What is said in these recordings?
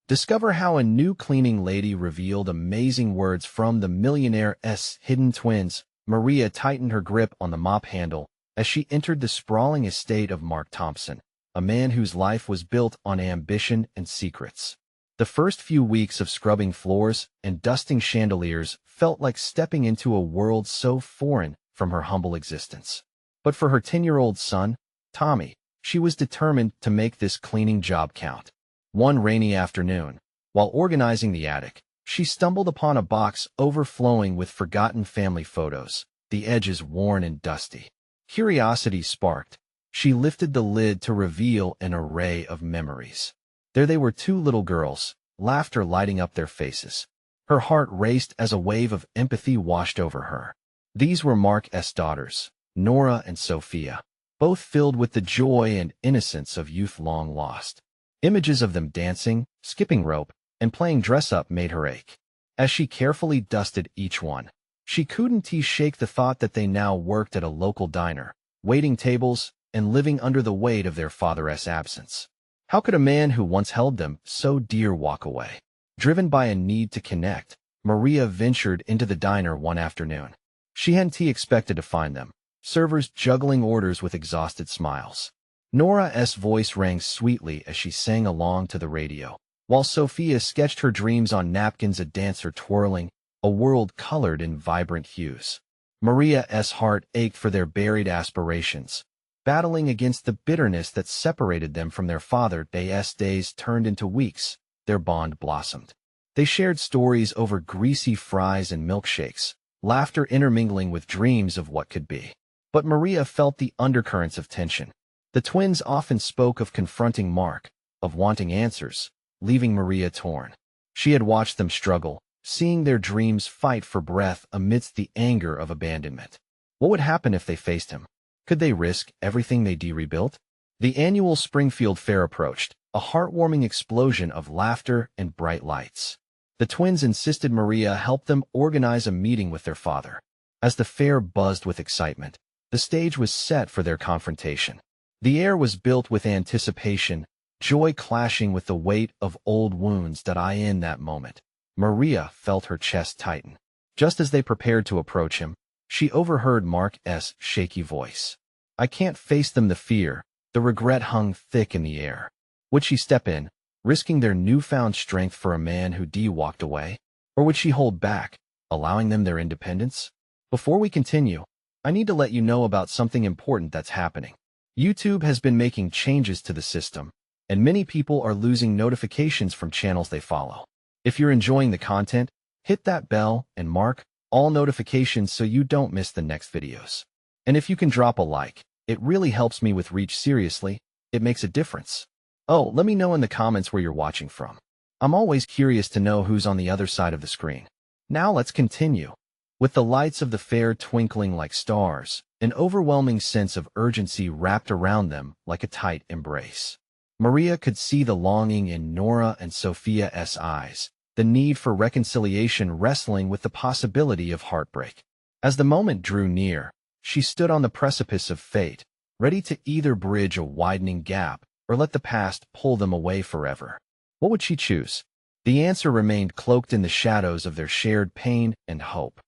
Discover how a new cleaning lady revealed amazing words from the Millionaire'S hidden twins. Maria tightened her grip on the mop handle as she entered the sprawling estate of Mark Thompson, a man whose life was built on ambition and secrets. The first few weeks of scrubbing floors and dusting chandeliers felt like stepping into a world so foreign from her humble existence. But for her 10-year-old son, Tommy, she was determined to make this cleaning job count. One rainy afternoon, while organizing the attic, she stumbled upon a box overflowing with forgotten family photos, the edges worn and dusty. Curiosity sparked. She lifted the lid to reveal an array of memories. There they were, two little girls, laughter lighting up their faces. Her heart raced as a wave of empathy washed over her. These were Mark's daughters, Nora and Sophia, both filled with the joy and innocence of youth long lost. Images of them dancing, skipping rope, and playing dress-up made her ache. As she carefully dusted each one, she couldn't shake the thought that they now worked at a local diner, waiting tables, and living under the weight of their father's absence. How could a man who once held them so dear walk away? Driven by a need to connect, Maria ventured into the diner one afternoon. She hadn't expected to find them, servers juggling orders with exhausted smiles. Nora's voice rang sweetly as she sang along to the radio, while Sophia sketched her dreams on napkins, a dancer twirling, a world colored in vibrant hues. Maria's heart ached for their buried aspirations. Battling against the bitterness that separated them from their father, days turned into weeks. Their bond blossomed. They shared stories over greasy fries and milkshakes, laughter intermingling with dreams of what could be. But Maria felt the undercurrents of tension. The twins often spoke of confronting Mark, of wanting answers, leaving Maria torn. She had watched them struggle, seeing their dreams fight for breath amidst the anger of abandonment. What would happen if they faced him? Could they risk everything they'd rebuilt? The annual Springfield Fair approached, a heartwarming explosion of laughter and bright lights. The twins insisted Maria help them organize a meeting with their father. As the fair buzzed with excitement, the stage was set for their confrontation. The air was built with anticipation, joy clashing with the weight of old wounds. In that moment, Maria felt her chest tighten. Just as they prepared to approach him, she overheard Mark's shaky voice. "I can't face them." The fear, the regret hung thick in the air. Would she step in, risking their newfound strength for a man who walked away? Or would she hold back, allowing them their independence? Before we continue, I need to let you know about something important that's happening. YouTube has been making changes to the system, and many people are losing notifications from channels they follow. If you're enjoying the content, hit that bell and mark all notifications so you don't miss the next videos. And if you can drop a like, it really helps me with reach. Seriously, it makes a difference. Oh, let me know in the comments where you're watching from. I'm always curious to know who's on the other side of the screen. Now let's continue. With the lights of the fair twinkling like stars, an overwhelming sense of urgency wrapped around them like a tight embrace. Maria could see the longing in Nora and Sophia's eyes, the need for reconciliation wrestling with the possibility of heartbreak. As the moment drew near, she stood on the precipice of fate, ready to either bridge a widening gap or let the past pull them away forever. What would she choose? The answer remained cloaked in the shadows of their shared pain and hope.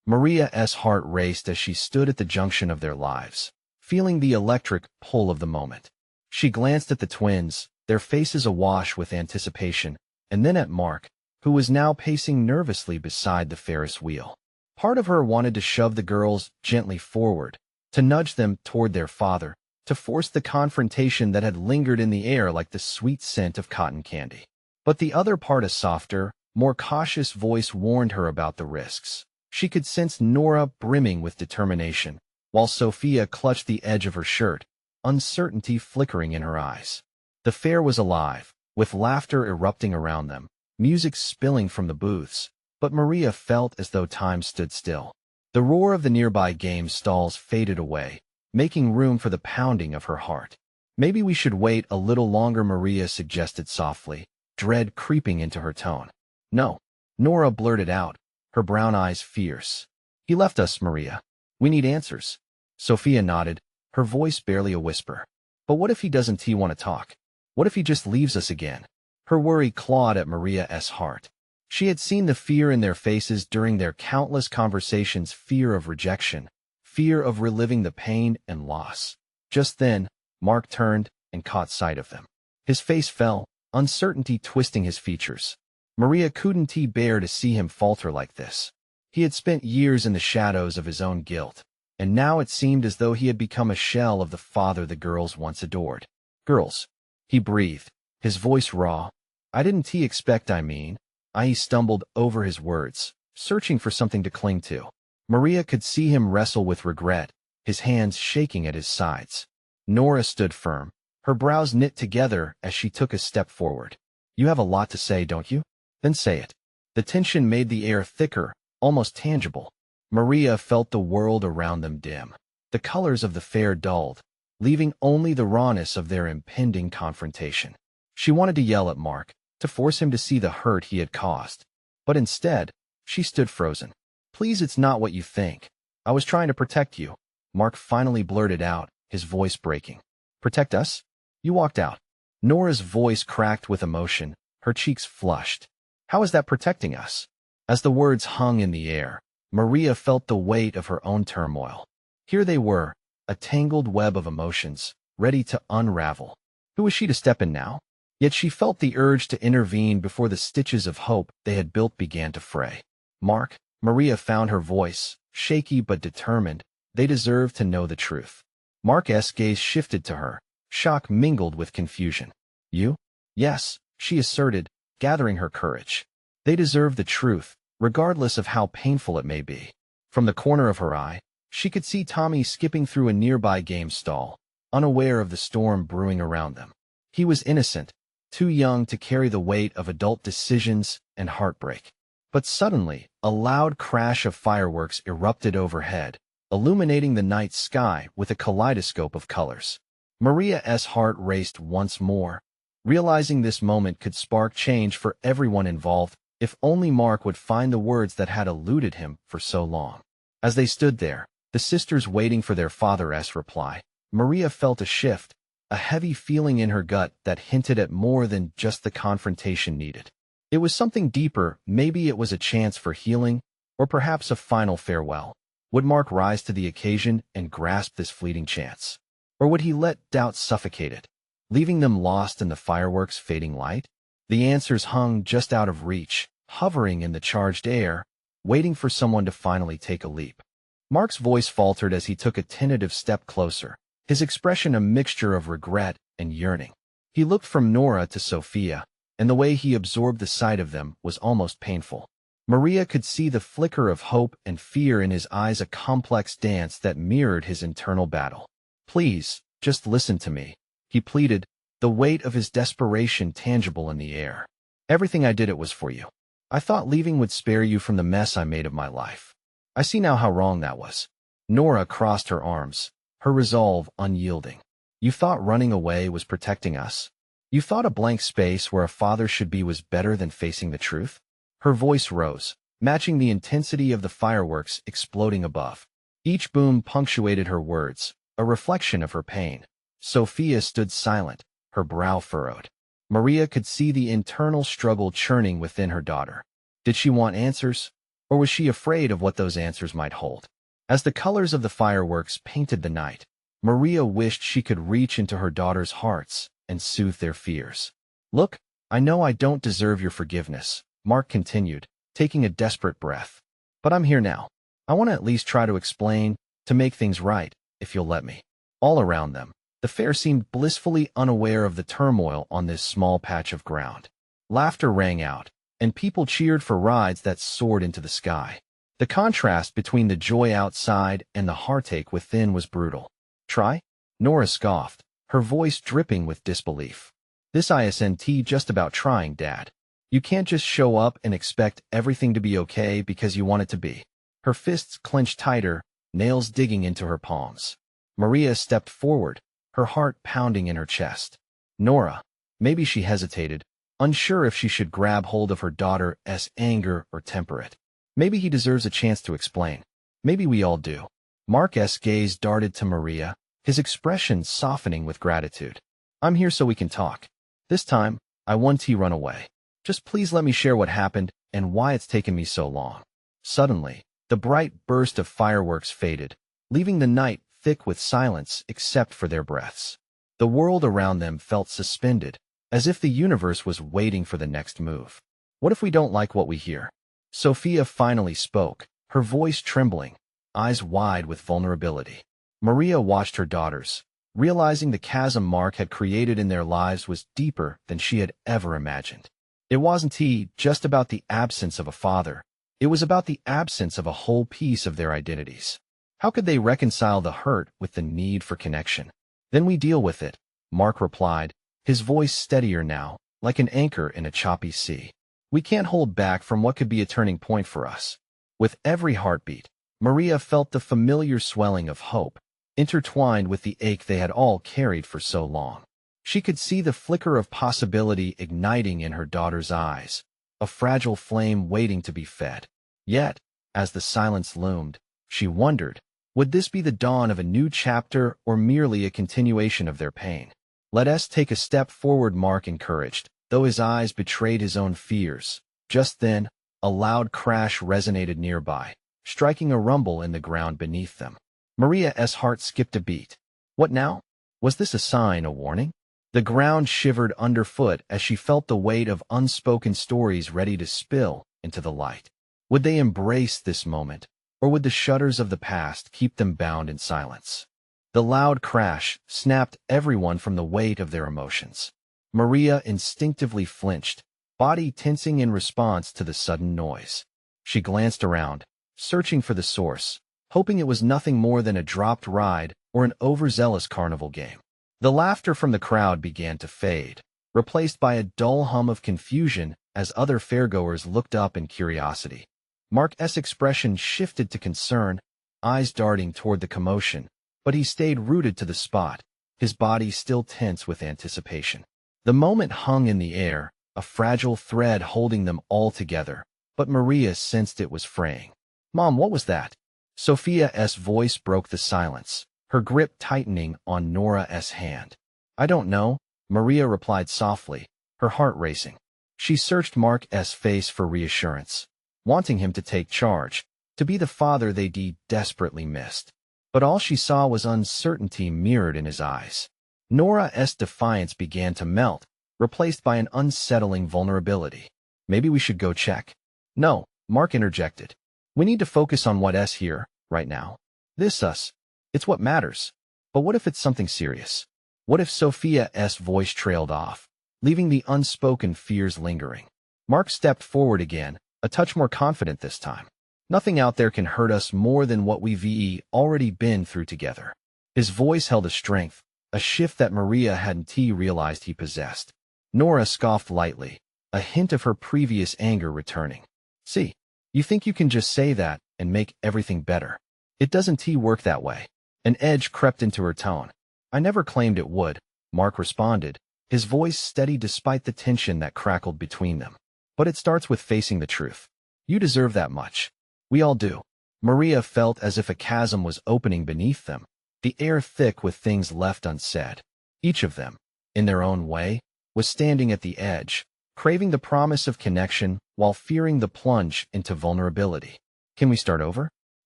Maria's heart raced as she stood at the junction of their lives, feeling the electric pull of the moment. She glanced at the twins, their faces awash with anticipation, and then at Mark, who was now pacing nervously beside the Ferris wheel. Part of her wanted to shove the girls gently forward, to nudge them toward their father, to force the confrontation that had lingered in the air like the sweet scent of cotton candy. But the other part, a softer, more cautious voice, warned her about the risks. She could sense Nora brimming with determination, while Sophia clutched the edge of her shirt, uncertainty flickering in her eyes. The fair was alive, with laughter erupting around them, music spilling from the booths, but Maria felt as though time stood still. The roar of the nearby game stalls faded away, making room for the pounding of her heart. "Maybe we should wait a little longer," Maria suggested softly, dread creeping into her tone. "No," Nora blurted out, her brown eyes fierce. "He left us, Maria. We need answers." Sophia nodded, her voice barely a whisper. "But what if he doesn't want to talk? What if he just leaves us again?" Her worry clawed at Maria's heart. She had seen the fear in their faces during their countless conversations, fear of rejection, fear of reliving the pain and loss. Just then, Mark turned and caught sight of them. His face fell, uncertainty twisting his features. Maria couldn't bear to see him falter like this. He had spent years in the shadows of his own guilt, and now it seemed as though he had become a shell of the father the girls once adored. Girls, he breathed, his voice raw. I didn't expect I stumbled over his words, searching for something to cling to. Maria could see him wrestle with regret, his hands shaking at his sides. Nora stood firm, her brows knit together as she took a step forward. You have a lot to say, don't you? Then say it. The tension made the air thicker, almost tangible. Maria felt the world around them dim. The colors of the fair dulled, leaving only the rawness of their impending confrontation. She wanted to yell at Mark, to force him to see the hurt he had caused. But instead, she stood frozen. Please, it's not what you think. I was trying to protect you. Mark finally blurted out, his voice breaking. Protect us? You walked out. Nora's voice cracked with emotion, her cheeks flushed. How is that protecting us? As the words hung in the air, Maria felt the weight of her own turmoil. Here they were, a tangled web of emotions, ready to unravel. Who was she to step in now? Yet she felt the urge to intervene before the stitches of hope they had built began to fray. Mark, Maria found her voice, shaky but determined. They deserved to know the truth. Mark's gaze shifted to her, shock mingled with confusion. You? Yes, she asserted, gathering her courage. They deserve the truth, regardless of how painful it may be. From the corner of her eye, she could see Tommy skipping through a nearby game stall, unaware of the storm brewing around them. He was innocent, too young to carry the weight of adult decisions and heartbreak. But suddenly, a loud crash of fireworks erupted overhead, illuminating the night sky with a kaleidoscope of colors. Maria's heart raced once more, realizing this moment could spark change for everyone involved, if only Mark would find the words that had eluded him for so long. As they stood there, the sisters waiting for their father's reply, Maria felt a shift, a heavy feeling in her gut that hinted at more than just the confrontation needed. It was something deeper. Maybe it was a chance for healing, or perhaps a final farewell. Would Mark rise to the occasion and grasp this fleeting chance? Or would he let doubt suffocate it, leaving them lost in the fireworks' fading light? The answers hung just out of reach, hovering in the charged air, waiting for someone to finally take a leap. Mark's voice faltered as he took a tentative step closer, his expression a mixture of regret and yearning. He looked from Nora to Sophia, and the way he absorbed the sight of them was almost painful. Maria could see the flicker of hope and fear in his eyes, a complex dance that mirrored his internal battle. Please, just listen to me, he pleaded, the weight of his desperation tangible in the air. Everything I did, it was for you. I thought leaving would spare you from the mess I made of my life. I see now how wrong that was. Nora crossed her arms, her resolve unyielding. You thought running away was protecting us? You thought a blank space where a father should be was better than facing the truth? Her voice rose, matching the intensity of the fireworks exploding above. Each boom punctuated her words, a reflection of her pain. Sophia stood silent, her brow furrowed. Maria could see the internal struggle churning within her daughter. Did she want answers, or was she afraid of what those answers might hold? As the colors of the fireworks painted the night, Maria wished she could reach into her daughter's hearts and soothe their fears. Look, I know I don't deserve your forgiveness, Mark continued, taking a desperate breath. But I'm here now. I want to at least try to explain, to make things right, if you'll let me. All around them, the fair seemed blissfully unaware of the turmoil on this small patch of ground. Laughter rang out, and people cheered for rides that soared into the sky. The contrast between the joy outside and the heartache within was brutal. Try? Nora scoffed, her voice dripping with disbelief. This isn't just about trying, Dad. You can't just show up and expect everything to be okay because you want it to be. Her fists clenched tighter, nails digging into her palms. Maria stepped forward, her heart pounding in her chest. Nora. Maybe she hesitated, unsure if she should grab hold of her daughter's anger or temper it. Maybe he deserves a chance to explain. Maybe we all do. Mark's gaze darted to Maria, his expression softening with gratitude. I'm here so we can talk. This time, I want to run away. Just please let me share what happened and why it's taken me so long. Suddenly, the bright burst of fireworks faded, leaving the night thick with silence except for their breaths. The world around them felt suspended, as if the universe was waiting for the next move. What if we don't like what we hear? Sophia finally spoke, her voice trembling, eyes wide with vulnerability. Maria watched her daughters, realizing the chasm Mark had created in their lives was deeper than she had ever imagined. It wasn't just about the absence of a father. It was about the absence of a whole piece of their identities. How could they reconcile the hurt with the need for connection? Then we deal with it, Mark replied, his voice steadier now, like an anchor in a choppy sea. We can't hold back from what could be a turning point for us. With every heartbeat, Maria felt the familiar swelling of hope, intertwined with the ache they had all carried for so long. She could see the flicker of possibility igniting in her daughter's eyes, a fragile flame waiting to be fed. Yet, as the silence loomed, she wondered, would this be the dawn of a new chapter or merely a continuation of their pain? Let us take a step forward, Mark encouraged, though his eyes betrayed his own fears. Just then, a loud crash resonated nearby, striking a rumble in the ground beneath them. Maria's heart skipped a beat. What now? Was this a sign, a warning? The ground shivered underfoot as she felt the weight of unspoken stories ready to spill into the light. Would they embrace this moment, or would the shutters of the past keep them bound in silence? The loud crash snapped everyone from the weight of their emotions. Maria instinctively flinched, body tensing in response to the sudden noise. She glanced around, searching for the source, hoping it was nothing more than a dropped ride or an overzealous carnival game. The laughter from the crowd began to fade, replaced by a dull hum of confusion as other fairgoers looked up in curiosity. Mark's expression shifted to concern, eyes darting toward the commotion, but he stayed rooted to the spot, his body still tense with anticipation. The moment hung in the air, a fragile thread holding them all together, but Maria sensed it was fraying. "Mom, what was that?" Sophia's voice broke the silence, her grip tightening on Nora's hand. "I don't know," Maria replied softly, her heart racing. She searched Mark's face for reassurance, wanting him to take charge, to be the father they desperately missed. But all she saw was uncertainty mirrored in his eyes. Nora's defiance began to melt, replaced by an unsettling vulnerability. "Maybe we should go check." "No," Mark interjected. "We need to focus on what's here, right now. This us. It's what matters. But what if it's something serious? What if Sophia's voice trailed off, leaving the unspoken fears lingering?" Mark stepped forward again, a touch more confident this time. "Nothing out there can hurt us more than what we've already been through together." His voice held a strength, a shift that Maria hadn't realized he possessed. Nora scoffed lightly, a hint of her previous anger returning. "See, you think you can just say that and make everything better. It doesn't work that way." An edge crept into her tone. "I never claimed it would," Mark responded, his voice steady despite the tension that crackled between them. "But it starts with facing the truth. You deserve that much. We all do." Maria felt as if a chasm was opening beneath them, the air thick with things left unsaid. Each of them, in their own way, was standing at the edge, craving the promise of connection while fearing the plunge into vulnerability. "Can we start over?"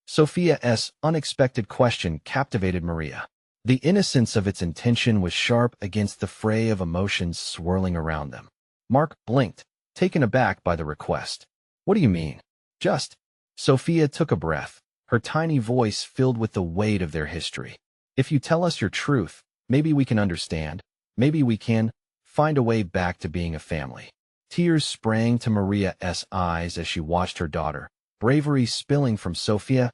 Sophia's unexpected question captivated Maria. The innocence of its intention was sharp against the fray of emotions swirling around them. Mark blinked, taken aback by the request. "What do you mean?" "Just." Sophia took a breath, her tiny voice filled with the weight of their history. "If you tell us your truth, maybe we can understand. Maybe we can find a way back to being a family." Tears sprang to Maria's eyes as she watched her daughter, bravery spilling from Sophia's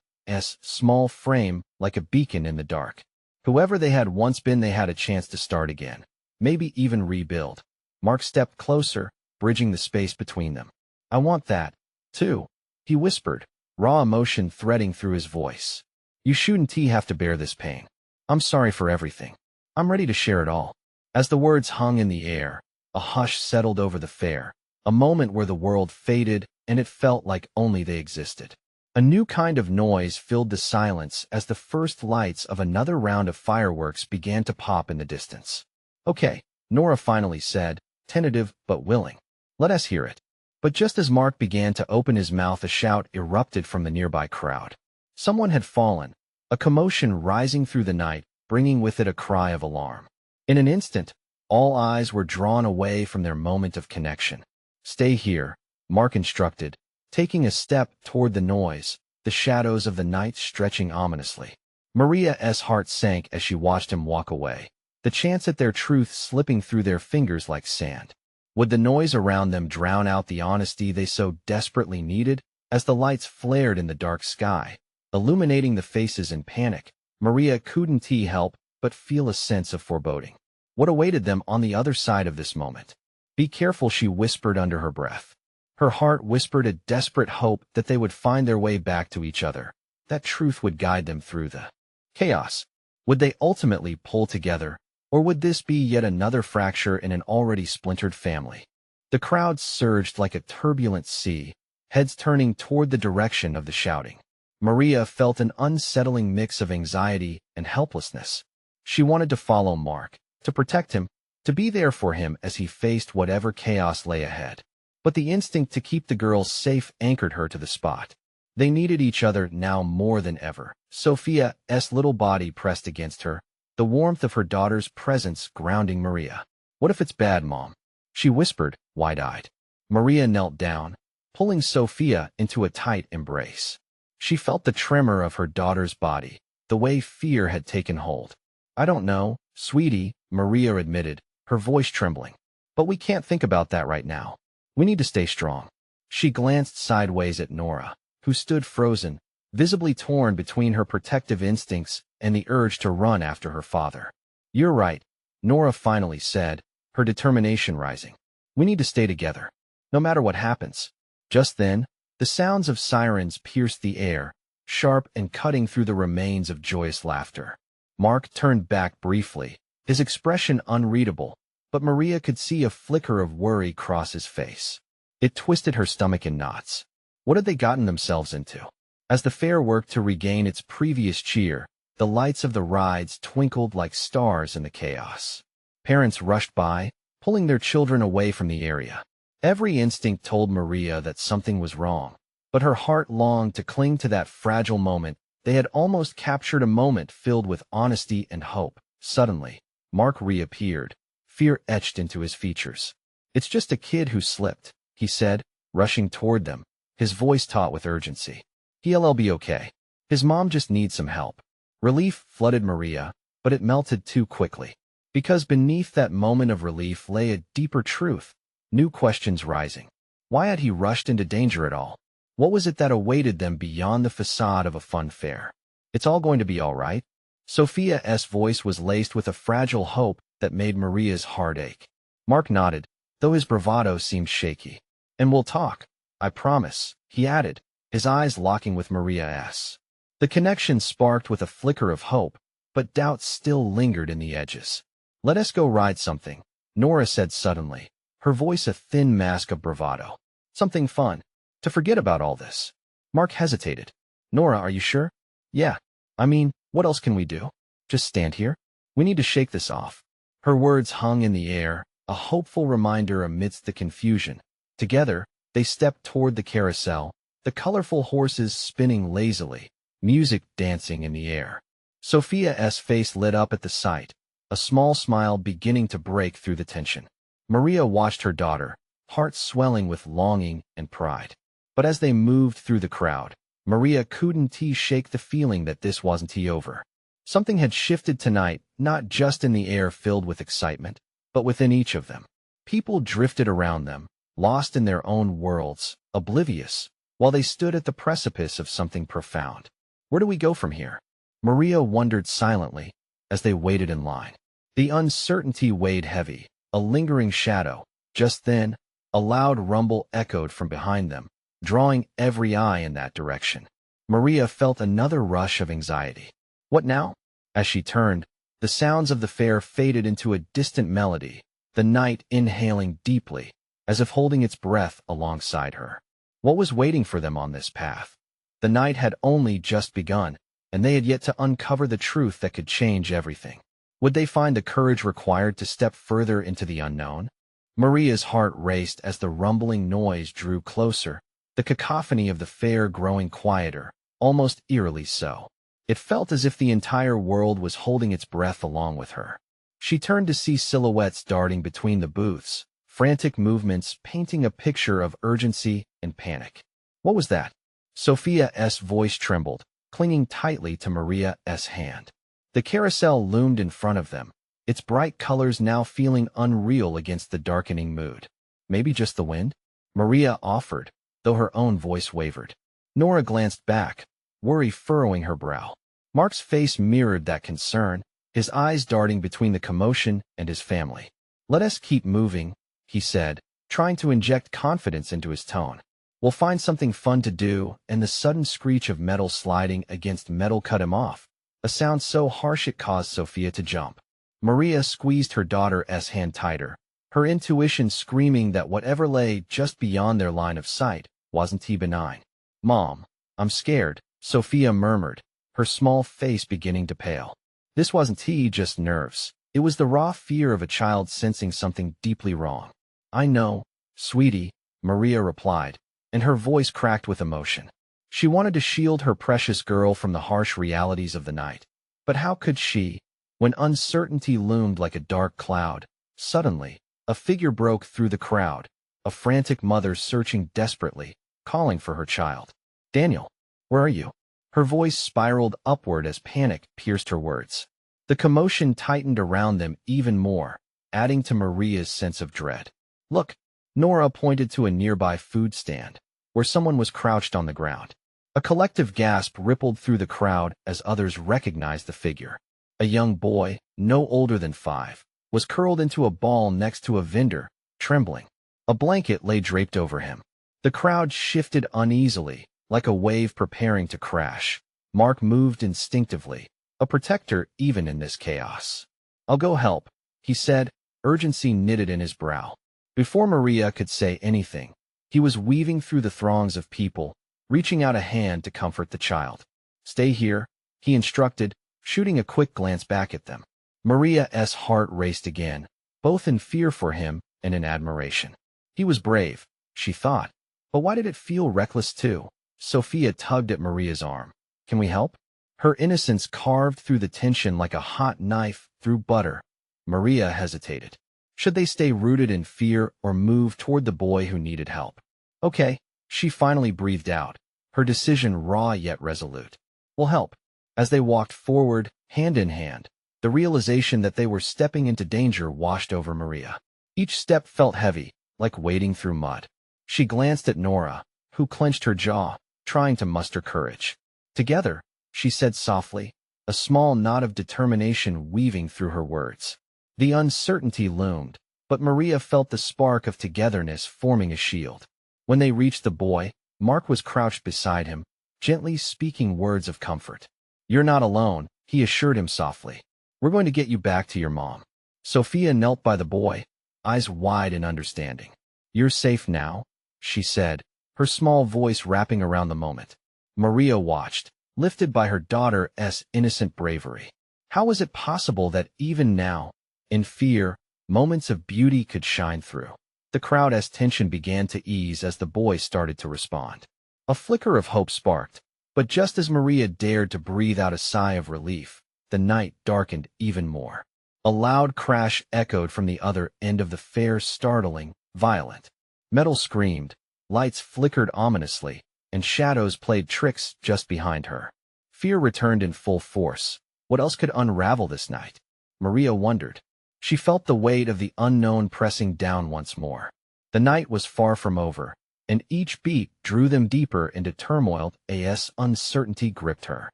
small frame like a beacon in the dark. Whoever they had once been, they had a chance to start again, maybe even rebuild. Mark stepped closer, bridging the space between them. "I want that, too," he whispered, raw emotion threading through his voice. "You shouldn't have to bear this pain. I'm sorry for everything. I'm ready to share it all." As the words hung in the air, a hush settled over the fair, a moment where the world faded and it felt like only they existed. A new kind of noise filled the silence as the first lights of another round of fireworks began to pop in the distance. "Okay," Nora finally said, tentative but willing. Let us hear it. But just as Mark began to open his mouth, a shout erupted from the nearby crowd. Someone had fallen, a commotion rising through the night, bringing with it a cry of alarm. In an instant, all eyes were drawn away from their moment of connection. Stay here, Mark instructed, taking a step toward the noise, the shadows of the night stretching ominously. Maria's heart sank as she watched him walk away, the chance at their truth slipping through their fingers like sand. Would the noise around them drown out the honesty they so desperately needed? As the lights flared in the dark sky, illuminating the faces in panic, Maria couldn't help but feel a sense of foreboding. What awaited them on the other side of this moment? Be careful, she whispered under her breath. Her heart whispered a desperate hope that they would find their way back to each other, that truth would guide them through the chaos. Would they ultimately pull together, or would this be yet another fracture in an already splintered family? The crowd surged like a turbulent sea, heads turning toward the direction of the shouting. Maria felt an unsettling mix of anxiety and helplessness. She wanted to follow Mark, to protect him, to be there for him as he faced whatever chaos lay ahead. But the instinct to keep the girls safe anchored her to the spot. They needed each other now more than ever. Sophia's little body pressed against her, the warmth of her daughter's presence grounding Maria. What if it's bad, Mom? She whispered, wide-eyed. Maria knelt down, pulling Sophia into a tight embrace. She felt the tremor of her daughter's body, the way fear had taken hold. I don't know, sweetie, Maria admitted, her voice trembling. But we can't think about that right now. We need to stay strong. She glanced sideways at Nora, who stood frozen, visibly torn between her protective instincts and the urge to run after her father. You're right, Nora finally said, her determination rising. We need to stay together, no matter what happens. Just then, the sounds of sirens pierced the air, sharp and cutting through the remains of joyous laughter. Mark turned back briefly, his expression unreadable, but Maria could see a flicker of worry cross his face. It twisted her stomach in knots. What had they gotten themselves into? As the fair worked to regain its previous cheer, the lights of the rides twinkled like stars in the chaos. Parents rushed by, pulling their children away from the area. Every instinct told Maria that something was wrong, but her heart longed to cling to that fragile moment. They had almost captured a moment filled with honesty and hope. Suddenly, Mark reappeared, fear etched into his features. It's just a kid who slipped, he said, rushing toward them, his voice taut with urgency. He'll be okay. His mom just needs some help. Relief flooded Maria, but it melted too quickly. Because beneath that moment of relief lay a deeper truth, new questions rising. Why had he rushed into danger at all? What was it that awaited them beyond the facade of a fun fair? It's all going to be all right. Sophia's voice was laced with a fragile hope that made Maria's heart ache. Mark nodded, though his bravado seemed shaky. And we'll talk, I promise, he added, his eyes locking with Maria's. The connection sparked with a flicker of hope, but doubt still lingered in the edges. Let us go ride something, Nora said suddenly, her voice a thin mask of bravado. Something fun. To forget about all this. Mark hesitated. Nora, are you sure? Yeah. I mean, what else can we do? Just stand here? We need to shake this off. Her words hung in the air, a hopeful reminder amidst the confusion. Together, they stepped toward the carousel, the colorful horses spinning lazily, music dancing in the air. Sophia's face lit up at the sight, a small smile beginning to break through the tension. Maria watched her daughter, heart swelling with longing and pride. But as they moved through the crowd, Maria couldn't shake the feeling that this wasn't over. Something had shifted tonight, not just in the air filled with excitement, but within each of them. People drifted around them, lost in their own worlds, oblivious, while they stood at the precipice of something profound. Where do we go from here? Maria wondered silently as they waited in line. The uncertainty weighed heavy, a lingering shadow. Just then, a loud rumble echoed from behind them, drawing every eye in that direction. Maria felt another rush of anxiety. What now? As she turned, the sounds of the fair faded into a distant melody, the night inhaling deeply, as if holding its breath alongside her. What was waiting for them on this path? The night had only just begun, and they had yet to uncover the truth that could change everything. Would they find the courage required to step further into the unknown? Maria's heart raced as the rumbling noise drew closer, the cacophony of the fair growing quieter, almost eerily so. It felt as if the entire world was holding its breath along with her. She turned to see silhouettes darting between the booths, frantic movements painting a picture of urgency and panic. What was that? Sophia's voice trembled, clinging tightly to Maria's hand. The carousel loomed in front of them, its bright colors now feeling unreal against the darkening mood. Maybe just the wind? Maria offered, though her own voice wavered. Nora glanced back, worry furrowing her brow. Mark's face mirrored that concern, his eyes darting between the commotion and his family. "Let us keep moving," he said, trying to inject confidence into his tone. "We'll find something fun to do," and the sudden screech of metal sliding against metal cut him off, a sound so harsh it caused Sophia to jump. Maria squeezed her daughter's hand tighter, her intuition screaming that whatever lay just beyond their line of sight wasn't benign. "Mom, I'm scared," Sophia murmured, her small face beginning to pale. This wasn't just nerves. It was the raw fear of a child sensing something deeply wrong. "I know, sweetie," Maria replied, and her voice cracked with emotion. She wanted to shield her precious girl from the harsh realities of the night. But how could she? When uncertainty loomed like a dark cloud, suddenly, a figure broke through the crowd, a frantic mother searching desperately, calling for her child. "Daniel, where are you?" Her voice spiraled upward as panic pierced her words. The commotion tightened around them even more, adding to Maria's sense of dread. "Look," Nora pointed to a nearby food stand, where someone was crouched on the ground. A collective gasp rippled through the crowd as others recognized the figure. A young boy, no older than 5, was curled into a ball next to a vendor, trembling. A blanket lay draped over him. The crowd shifted uneasily, like a wave preparing to crash. Mark moved instinctively, a protector even in this chaos. "I'll go help," he said, urgency knitted in his brow. Before Maria could say anything, he was weaving through the throngs of people, reaching out a hand to comfort the child. "Stay here," he instructed, shooting a quick glance back at them. Maria's heart raced again, both in fear for him and in admiration. He was brave, she thought, but why did it feel reckless too? Sophia tugged at Maria's arm. "Can we help?" Her innocence carved through the tension like a hot knife through butter. Maria hesitated. Should they stay rooted in fear or move toward the boy who needed help? "Okay," she finally breathed out, her decision raw yet resolute. "We'll help." As they walked forward, hand in hand, the realization that they were stepping into danger washed over Maria. Each step felt heavy, like wading through mud. She glanced at Nora, who clenched her jaw, trying to muster courage. "Together," she said softly, a small knot of determination weaving through her words. The uncertainty loomed, but Maria felt the spark of togetherness forming a shield. When they reached the boy, Mark was crouched beside him, gently speaking words of comfort. "You're not alone," he assured him softly. "We're going to get you back to your mom." Sophia knelt by the boy, eyes wide in understanding. "You're safe now," she said, her small voice wrapping around the moment. Maria watched, lifted by her daughter's innocent bravery. How was it possible that even now, in fear, moments of beauty could shine through? The crowd's tension began to ease as the boy started to respond. A flicker of hope sparked, but just as Maria dared to breathe out a sigh of relief, the night darkened even more. A loud crash echoed from the other end of the fair, startling, violent. Metal screamed, lights flickered ominously, and shadows played tricks just behind her. Fear returned in full force. What else could unravel this night? Maria wondered. She felt the weight of the unknown pressing down once more. The night was far from over, and each beat drew them deeper into turmoil as uncertainty gripped her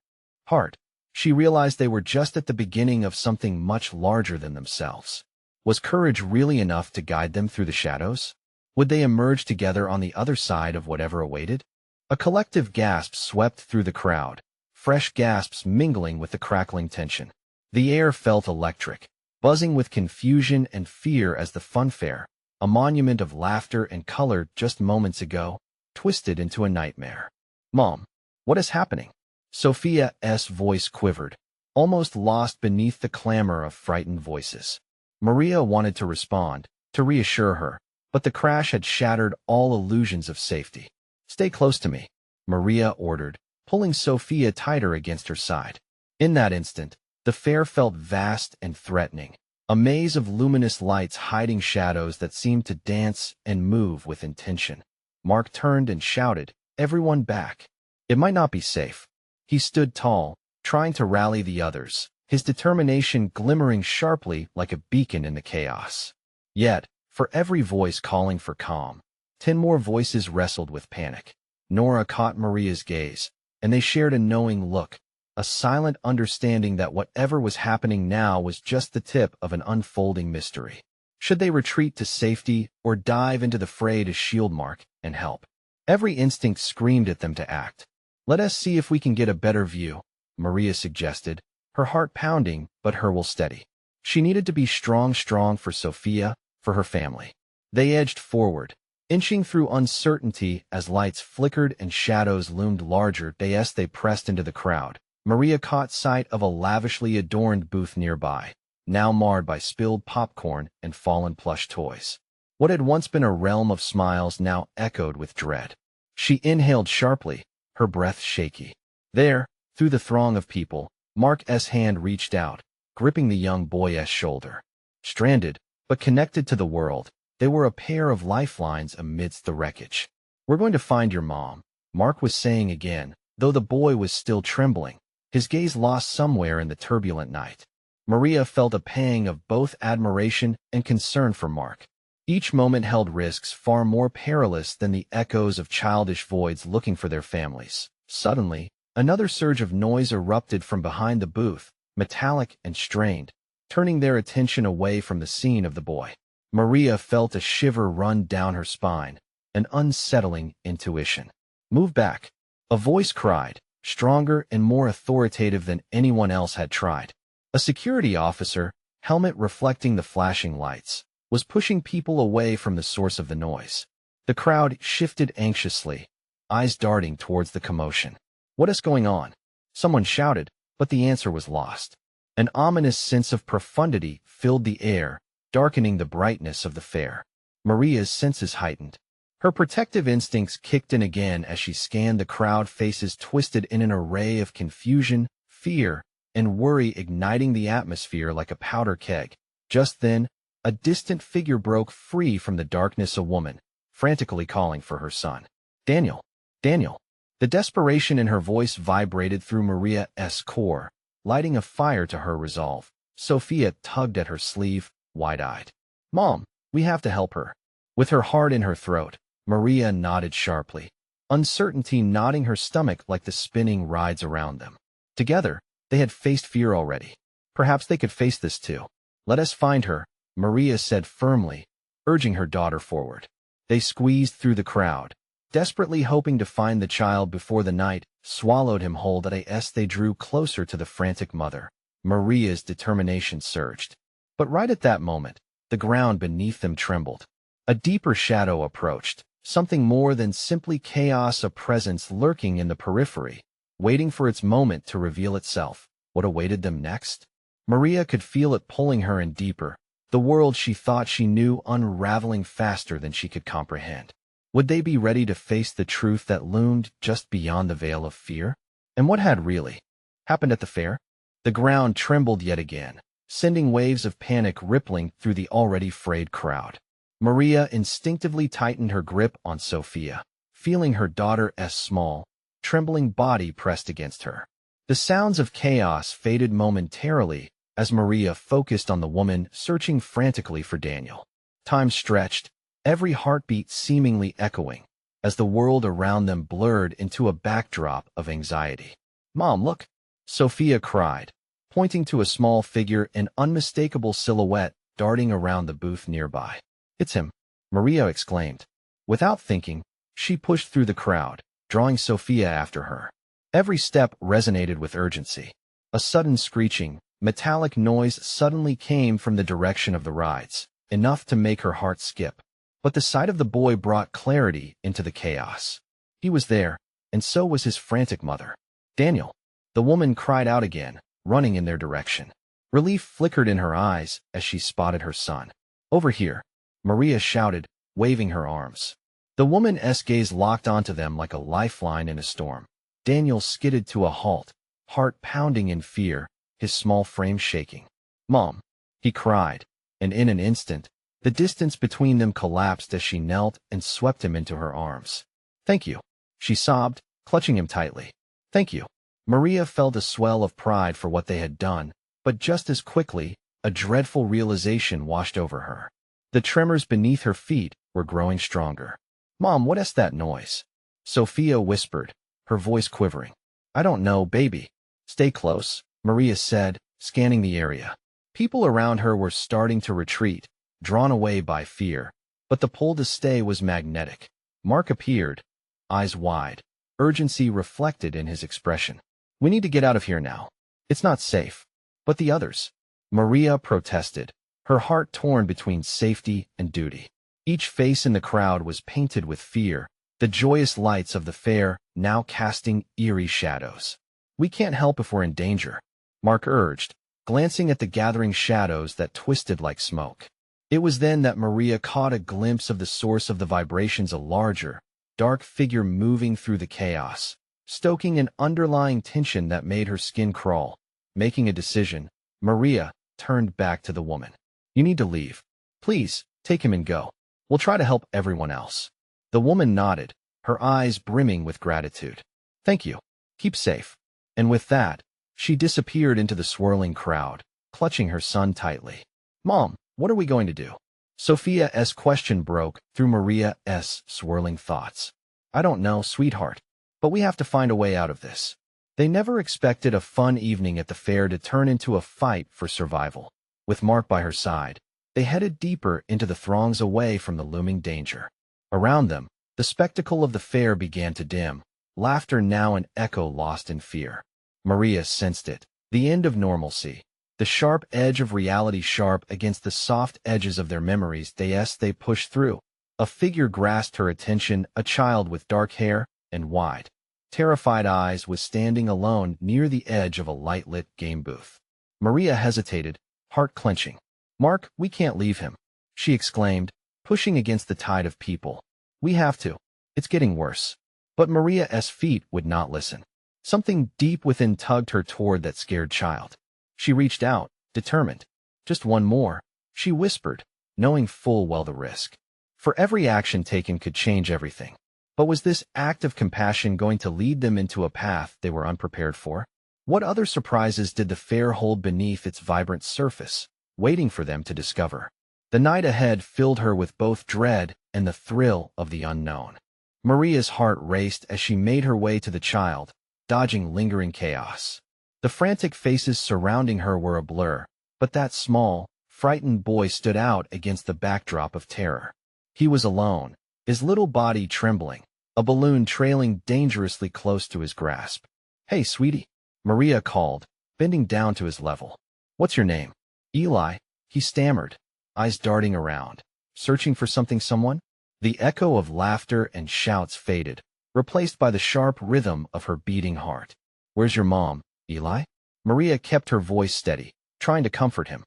heart. She realized they were just at the beginning of something much larger than themselves. Was courage really enough to guide them through the shadows? Would they emerge together on the other side of whatever awaited? A collective gasp swept through the crowd, fresh gasps mingling with the crackling tension. The air felt electric, buzzing with confusion and fear as the funfair, a monument of laughter and color just moments ago, twisted into a nightmare. "Mom, what is happening?" Sophia's voice quivered, almost lost beneath the clamor of frightened voices. Maria wanted to respond, to reassure her, but the crash had shattered all illusions of safety. "Stay close to me," Maria ordered, pulling Sophia tighter against her side. In that instant, the fair felt vast and threatening, a maze of luminous lights hiding shadows that seemed to dance and move with intention. Mark turned and shouted, "Everyone back." It might not be safe. He stood tall, trying to rally the others, his determination glimmering sharply like a beacon in the chaos. Yet, for every voice calling for calm, 10 more voices wrestled with panic. Nora caught Maria's gaze, and they shared a knowing look, a silent understanding that whatever was happening now was just the tip of an unfolding mystery. Should they retreat to safety or dive into the fray to shield Mark and help? Every instinct screamed at them to act. "Let us see if we can get a better view," Maria suggested, her heart pounding but her will steady. She needed to be strong for Sophia, for her family. They edged forward, inching through uncertainty as lights flickered and shadows loomed larger as they pressed into the crowd. Maria caught sight of a lavishly adorned booth nearby, now marred by spilled popcorn and fallen plush toys. What had once been a realm of smiles now echoed with dread. She inhaled sharply, her breath shaky. There, through the throng of people, Mark's hand reached out, gripping the young boy's shoulder. Stranded, but connected to the world, they were a pair of lifelines amidst the wreckage. "We're going to find your mom," Mark was saying again, though the boy was still trembling, his gaze lost somewhere in the turbulent night. Maria felt a pang of both admiration and concern for Mark. Each moment held risks far more perilous than the echoes of childish voids looking for their families. Suddenly, another surge of noise erupted from behind the booth, metallic and strained, turning their attention away from the scene of the boy. Maria felt a shiver run down her spine, an unsettling intuition. "Move back," a voice cried, stronger and more authoritative than anyone else had tried. A security officer, helmet reflecting the flashing lights, was pushing people away from the source of the noise. The crowd shifted anxiously, eyes darting towards the commotion. "What is going on?" someone shouted, but the answer was lost. An ominous sense of profundity filled the air, darkening the brightness of the fair. Maria's senses heightened. Her protective instincts kicked in again as she scanned the crowd, faces twisted in an array of confusion, fear, and worry igniting the atmosphere like a powder keg. Just then, a distant figure broke free from the darkness, a woman, frantically calling for her son. "Daniel! Daniel!" The desperation in her voice vibrated through Maria's core, lighting a fire to her resolve. Sophia tugged at her sleeve, wide-eyed. "Mom, we have to help her." With her heart in her throat, Maria nodded sharply, uncertainty knotting her stomach like the spinning rides around them. Together, they had faced fear already. Perhaps they could face this too. "Let us find her," Maria said firmly, urging her daughter forward. They squeezed through the crowd, desperately hoping to find the child before the night swallowed him whole. As they drew closer to the frantic mother, Maria's determination surged. But right at that moment, the ground beneath them trembled. A deeper shadow approached, something more than simply chaos, a presence lurking in the periphery, waiting for its moment to reveal itself. What awaited them next? Maria could feel it pulling her in deeper, the world she thought she knew unraveling faster than she could comprehend. Would they be ready to face the truth that loomed just beyond the veil of fear? And what had really happened at the fair? The ground trembled yet again, sending waves of panic rippling through the already frayed crowd. Maria instinctively tightened her grip on Sophia, feeling her daughter's small, trembling body pressed against her. The sounds of chaos faded momentarily as Maria focused on the woman searching frantically for Daniel. Time stretched, every heartbeat seemingly echoing, as the world around them blurred into a backdrop of anxiety. "Mom, look!" Sophia cried, pointing to a small figure, an unmistakable silhouette darting around the booth nearby. "It's him!" Maria exclaimed. Without thinking, she pushed through the crowd, drawing Sophia after her. Every step resonated with urgency. A sudden screeching, metallic noise suddenly came from the direction of the rides, enough to make her heart skip. But the sight of the boy brought clarity into the chaos. He was there, and so was his frantic mother. "Daniel!" The woman cried out again, running in their direction. Relief flickered in her eyes as she spotted her son. "Over here!" Maria shouted, waving her arms. The woman's gaze locked onto them like a lifeline in a storm. Daniel skidded to a halt, heart pounding in fear, his small frame shaking. "Mom!" he cried, and in an instant, the distance between them collapsed as she knelt and swept him into her arms. "Thank you," she sobbed, clutching him tightly. "Thank you." Maria felt a swell of pride for what they had done, but just as quickly, a dreadful realization washed over her. The tremors beneath her feet were growing stronger. "Mom, what is that noise?" Sophia whispered, her voice quivering. "I don't know, baby." "Stay close," Maria said, scanning the area. People around her were starting to retreat, drawn away by fear, but the pull to stay was magnetic. Mark appeared, eyes wide, urgency reflected in his expression. "We need to get out of here now. It's not safe." "But the others?" Maria protested, her heart torn between safety and duty. Each face in the crowd was painted with fear, the joyous lights of the fair now casting eerie shadows. "We can't help if we're in danger," Mark urged, glancing at the gathering shadows that twisted like smoke. It was then that Maria caught a glimpse of the source of the vibrations, a larger, dark figure moving through the chaos, stoking an underlying tension that made her skin crawl. Making a decision, Maria turned back to the woman. "You need to leave. Please, take him and go. We'll try to help everyone else." The woman nodded, her eyes brimming with gratitude. "Thank you. Keep safe." And with that, she disappeared into the swirling crowd, clutching her son tightly. "Mom, what are we going to do?" Sophia's question broke through Maria's swirling thoughts. "I don't know, sweetheart, but we have to find a way out of this." They never expected a fun evening at the fair to turn into a fight for survival. With Mark by her side, they headed deeper into the throngs away from the looming danger. Around them, the spectacle of the fair began to dim, laughter now an echo lost in fear. Maria sensed it, the end of normalcy, the sharp edge of reality sharp against the soft edges of their memories they pushed through. A figure grasped her attention, a child with dark hair and wide, terrified eyes was standing alone near the edge of a light-lit game booth. Maria hesitated, heart clenching. "Mark, we can't leave him," she exclaimed, pushing against the tide of people. "We have to. It's getting worse." But Maria's feet would not listen. Something deep within tugged her toward that scared child. She reached out, determined. "Just one more," she whispered, knowing full well the risk. For every action taken could change everything. But was this act of compassion going to lead them into a path they were unprepared for? What other surprises did the fair hold beneath its vibrant surface, waiting for them to discover? The night ahead filled her with both dread and the thrill of the unknown. Maria's heart raced as she made her way to the child, dodging lingering chaos. The frantic faces surrounding her were a blur, but that small, frightened boy stood out against the backdrop of terror. He was alone, his little body trembling, a balloon trailing dangerously close to his grasp. "Hey, sweetie," Maria called, bending down to his level. "What's your name?" "Eli," he stammered, eyes darting around, searching for someone. The echo of laughter and shouts faded, replaced by the sharp rhythm of her beating heart. "Where's your mom, Eli?" Maria kept her voice steady, trying to comfort him.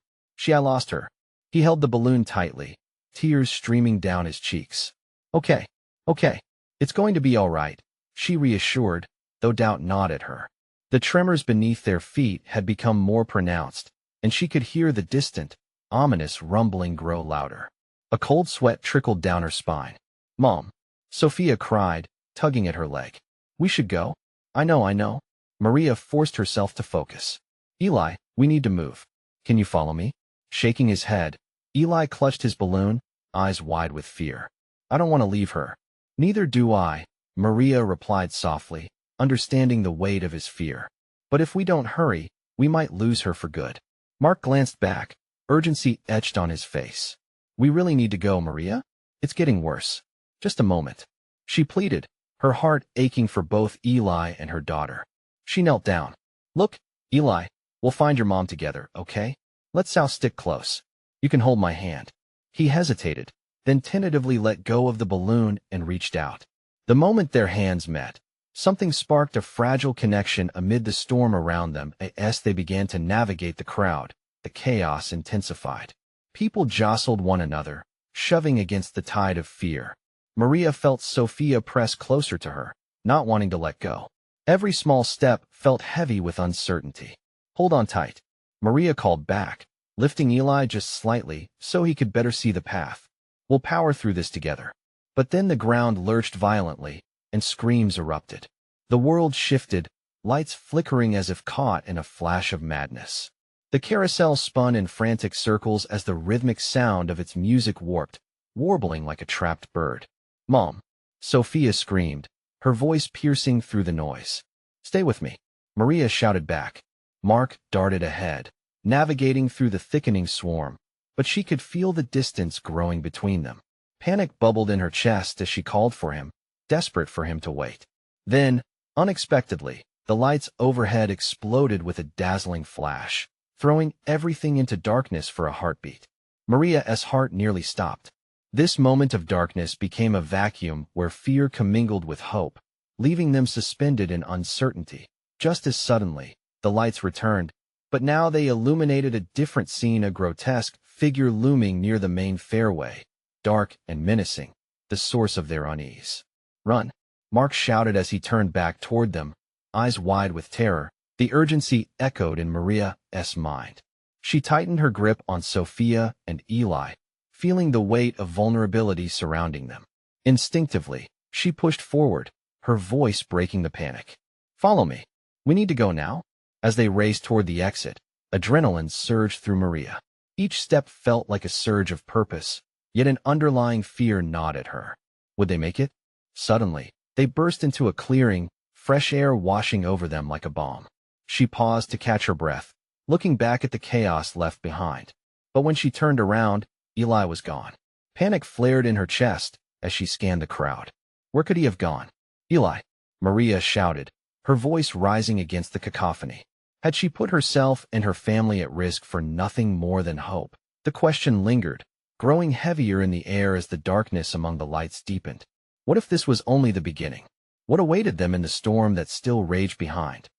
I lost her." He held the balloon tightly, tears streaming down his cheeks. Okay, it's going to be all right," she reassured, though doubt gnawed at her. The tremors beneath their feet had become more pronounced, and she could hear the distant, ominous rumbling grow louder. A cold sweat trickled down her spine. "Mom," Sophia cried, tugging at her leg. "We should go." I know. Maria forced herself to focus. "Eli, we need to move. Can you follow me?" Shaking his head, Eli clutched his balloon, eyes wide with fear. "I don't want to leave her." "Neither do I," Maria replied softly, understanding the weight of his fear. "But if we don't hurry, we might lose her for good." Mark glanced back, urgency etched on his face. "We really need to go, Maria? It's getting worse." "Just a moment," she pleaded, her heart aching for both Eli and her daughter. She knelt down. "Look, Eli, we'll find your mom together, okay? Let's all stick close. You can hold my hand." He hesitated, then tentatively let go of the balloon and reached out. The moment their hands met, something sparked a fragile connection amid the storm around them. As they began to navigate the crowd, the chaos intensified. People jostled one another, shoving against the tide of fear. Maria felt Sophia press closer to her, not wanting to let go. Every small step felt heavy with uncertainty. Hold on tight, Maria called back, lifting Eli just slightly so he could better see the path. We'll power through this together. But then the ground lurched violently, and screams erupted. The world shifted, lights flickering as if caught in a flash of madness. The carousel spun in frantic circles as the rhythmic sound of its music warped, warbling like a trapped bird. "Mom!" Sophia screamed, her voice piercing through the noise. "Stay with me," Maria shouted back. Mark darted ahead, navigating through the thickening swarm, but she could feel the distance growing between them. Panic bubbled in her chest as she called for him, desperate for him to wait. Then, unexpectedly, the lights overhead exploded with a dazzling flash, throwing everything into darkness for a heartbeat. Maria's heart nearly stopped. This moment of darkness became a vacuum where fear commingled with hope, leaving them suspended in uncertainty. Just as suddenly, the lights returned, but now they illuminated a different scene, a grotesque figure looming near the main fairway, dark and menacing, the source of their unease. "Run!" Mark shouted as he turned back toward them, eyes wide with terror. The urgency echoed in Maria's mind. She tightened her grip on Sophia and Eli, feeling the weight of vulnerability surrounding them. Instinctively, she pushed forward, her voice breaking the panic. "Follow me. We need to go now." As they raced toward the exit, adrenaline surged through Maria. Each step felt like a surge of purpose, yet an underlying fear gnawed at her. Would they make it? Suddenly, they burst into a clearing, fresh air washing over them like a balm. She paused to catch her breath, looking back at the chaos left behind. But when she turned around, Eli was gone. Panic flared in her chest as she scanned the crowd. Where could he have gone? "Eli!" Maria shouted, her voice rising against the cacophony. Had she put herself and her family at risk for nothing more than hope? The question lingered, growing heavier in the air as the darkness among the lights deepened. What if this was only the beginning? What awaited them in the storm that still raged behind?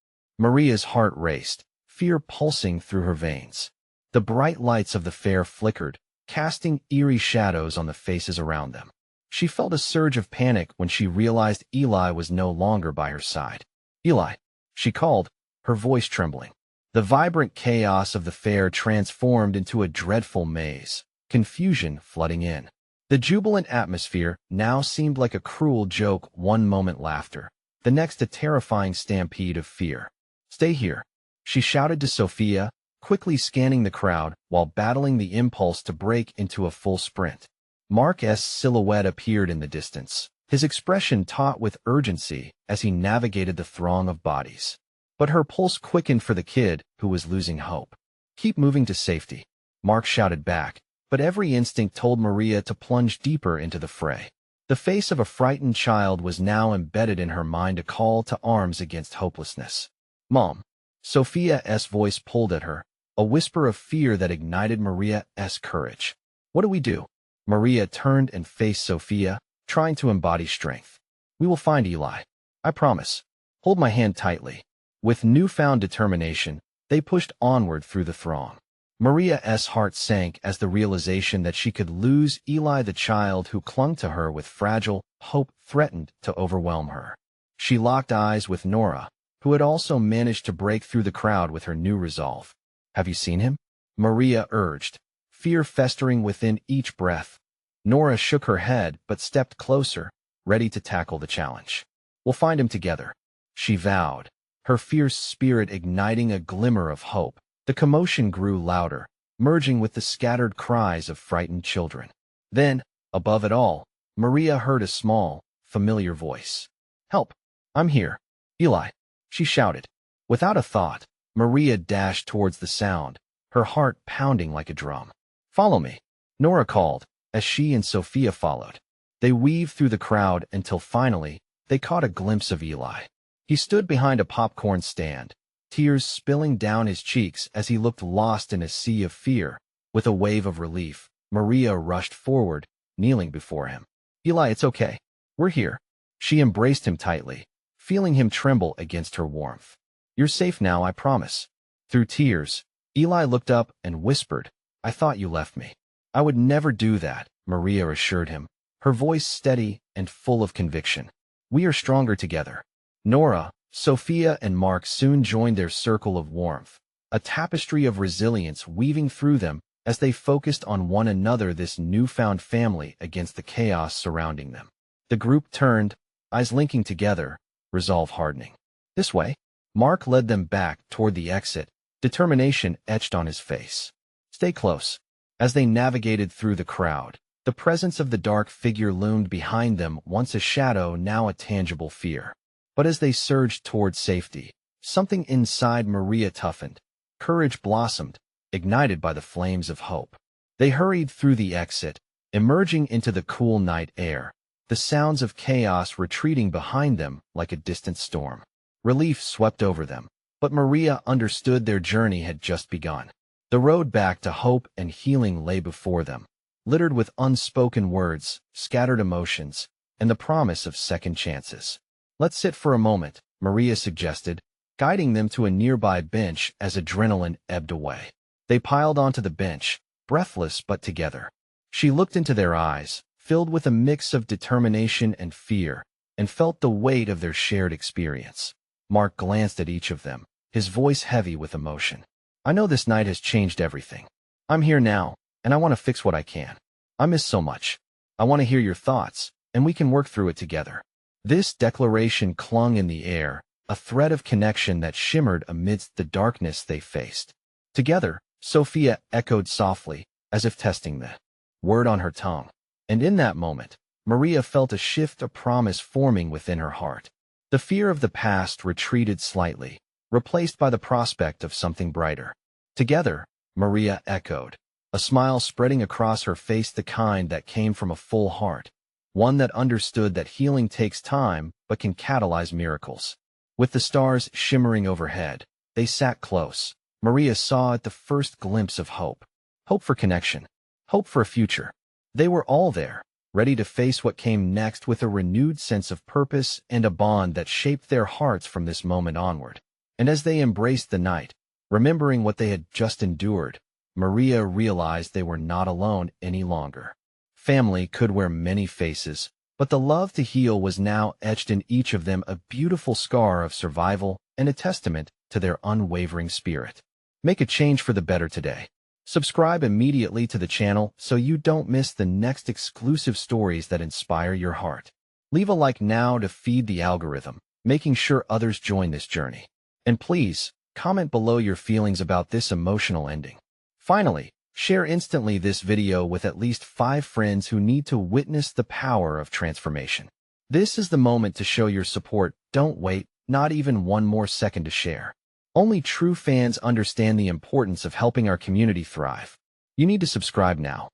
Maria's heart raced, fear pulsing through her veins. The bright lights of the fair flickered, casting eerie shadows on the faces around them. She felt a surge of panic when she realized Eli was no longer by her side. "Eli!" she called, her voice trembling. The vibrant chaos of the fair transformed into a dreadful maze, confusion flooding in. The jubilant atmosphere now seemed like a cruel joke, one moment laughter, the next a terrifying stampede of fear. "Stay here," she shouted to Sophia, quickly scanning the crowd while battling the impulse to break into a full sprint. Mark's silhouette appeared in the distance, his expression taut with urgency as he navigated the throng of bodies. But her pulse quickened for the kid who was losing hope. "Keep moving to safety," Mark shouted back, but every instinct told Maria to plunge deeper into the fray. The face of a frightened child was now embedded in her mind, a call to arms against hopelessness. "Mom!" Sophia's voice pulled at her, a whisper of fear that ignited Maria's courage. "What do we do?" Maria turned and faced Sophia, trying to embody strength. "We will find Eli. I promise. Hold my hand tightly." With newfound determination, they pushed onward through the throng. Maria's heart sank as the realization that she could lose Eli, the child who clung to her with fragile hope, threatened to overwhelm her. She locked eyes with Nora, who had also managed to break through the crowd with her new resolve. "Have you seen him?" Maria urged, fear festering within each breath. Nora shook her head but stepped closer, ready to tackle the challenge. "We'll find him together," she vowed, her fierce spirit igniting a glimmer of hope. The commotion grew louder, merging with the scattered cries of frightened children. Then, above it all, Maria heard a small, familiar voice. "Help! I'm here. Eli!" she shouted. Without a thought, Maria dashed towards the sound, her heart pounding like a drum. "Follow me," Nora called, as she and Sophia followed. They weaved through the crowd until finally, they caught a glimpse of Eli. He stood behind a popcorn stand, tears spilling down his cheeks as he looked lost in a sea of fear. With a wave of relief, Maria rushed forward, kneeling before him. "Eli, it's okay. We're here." She embraced him tightly, feeling him tremble against her warmth. "You're safe now, I promise." Through tears, Eli looked up and whispered, "I thought you left me." "I would never do that," Maria assured him, her voice steady and full of conviction. "We are stronger together." Nora, Sophia, and Mark soon joined their circle of warmth, a tapestry of resilience weaving through them as they focused on one another, this newfound family against the chaos surrounding them. The group turned, eyes linking together, resolve hardening. "This way." Mark led them back toward the exit, determination etched on his face. "Stay close." As they navigated through the crowd, the presence of the dark figure loomed behind them, once a shadow, now a tangible fear. But as they surged toward safety, something inside Maria toughened. Courage blossomed, ignited by the flames of hope. They hurried through the exit, emerging into the cool night air, the sounds of chaos retreating behind them like a distant storm. Relief swept over them, but Maria understood their journey had just begun. The road back to hope and healing lay before them, littered with unspoken words, scattered emotions, and the promise of second chances. "Let's sit for a moment," Maria suggested, guiding them to a nearby bench as adrenaline ebbed away. They piled onto the bench, breathless but together. She looked into their eyes, filled with a mix of determination and fear, and felt the weight of their shared experience. Mark glanced at each of them, his voice heavy with emotion. "I know this night has changed everything. I'm here now, and I want to fix what I can. I miss so much. I want to hear your thoughts, and we can work through it together." This declaration clung in the air, a thread of connection that shimmered amidst the darkness they faced. "Together," Sophia echoed softly, as if testing the word on her tongue. And in that moment, Maria felt a shift of promise forming within her heart. The fear of the past retreated slightly, replaced by the prospect of something brighter. "Together," Maria echoed, a smile spreading across her face, the kind that came from a full heart, one that understood that healing takes time but can catalyze miracles. With the stars shimmering overhead, they sat close. Maria saw at the first glimpse of hope. Hope for connection. Hope for a future. They were all there, ready to face what came next with a renewed sense of purpose and a bond that shaped their hearts from this moment onward. And as they embraced the night, remembering what they had just endured, Maria realized they were not alone any longer. Family could wear many faces, but the love to heal was now etched in each of them, a beautiful scar of survival and a testament to their unwavering spirit. Make a change for the better today. Subscribe immediately to the channel so you don't miss the next exclusive stories that inspire your heart. Leave a like now to feed the algorithm, making sure others join this journey. And please, comment below your feelings about this emotional ending. Finally, share instantly this video with at least 5 friends who need to witness the power of transformation. This is the moment to show your support. Don't wait, not even one more second to share. Only true fans understand the importance of helping our community thrive. You need to subscribe now.